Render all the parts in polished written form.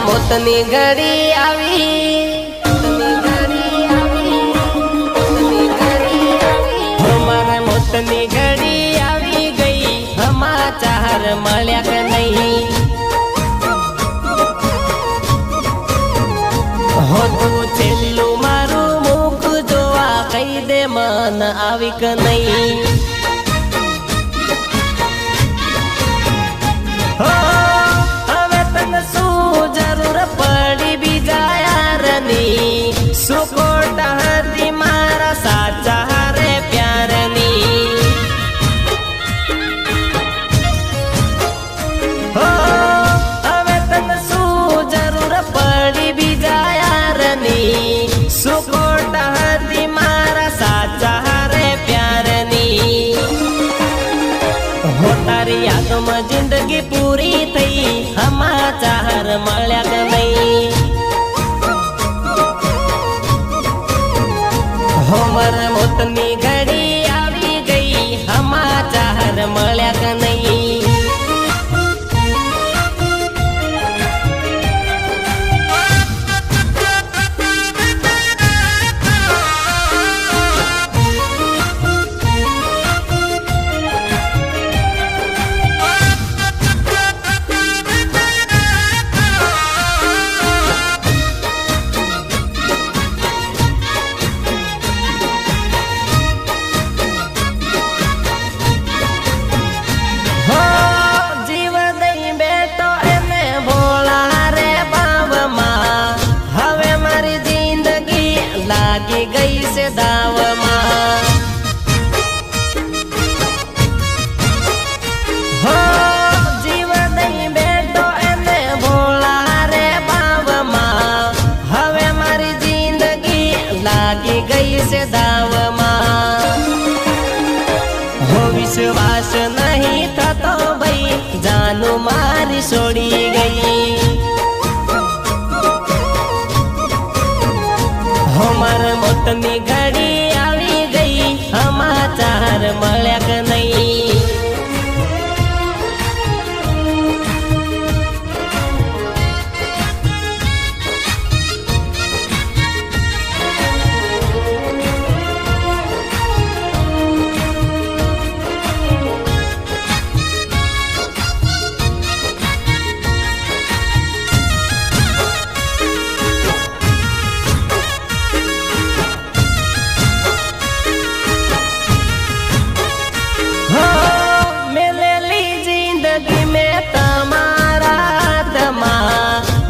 મોતની ઘડી આવી અમારે મોતની ઘડી આવી ગઈ સમાચાર મળ્યા કે નહીં હોતું છેલ્લું મારું મુખ જોવા કહી દે મન આવી કે નહીં પડી બીજા યારની સુકોટ હતી મારા સાચા હારે પ્યારની હવે તને શું જરૂર પડી બીજા યારની સુકોટ હતી મારા સાચા હારે પ્યારની હો તારી યાદોમાં જિંદગી પૂરી થઈ સમાચાર મળ્યા કે નહીં હોમર મોતની ઘડી આવી ગઈ સમાચાર મળ્યા કે નહીં લાગી ગઈ છે દાવમાં હો જીવ દઈ બેઠો એને ભોળા રે બાવમાં હવે મારી જિંદગી લાગી ગઈ છે દાવમાં હો વિશ્વાસ નહીં થતો ભાઈ જાનું મારી છોડી ગઈ મારા મોતની ઘડી આવી ગઈ સમાચાર મળ્યા કે નહીં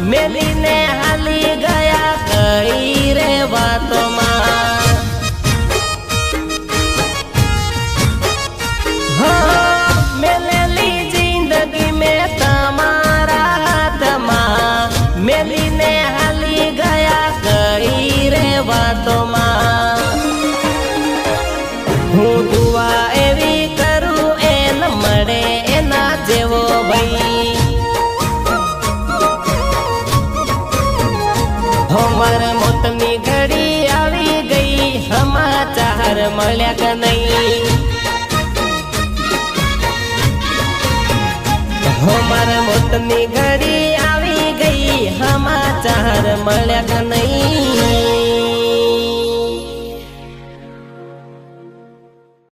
મેલીને હાલી ગયા કઈ રે વાતોમાં મેલેલી જિંદગી મેં તમારા હાથમાં મેલીને હાલી ગયા કઈ રે વાતોમાં હું દુઆ એવી કરું એન મળે એના જેવો ભાઈ મારા મોતની ઘડી આવી ગઈ સમાચાર મળ્યા કે નહીં મારા મોતની ઘડી આવી ગઈ સમાચાર મળ્યા કે નહીં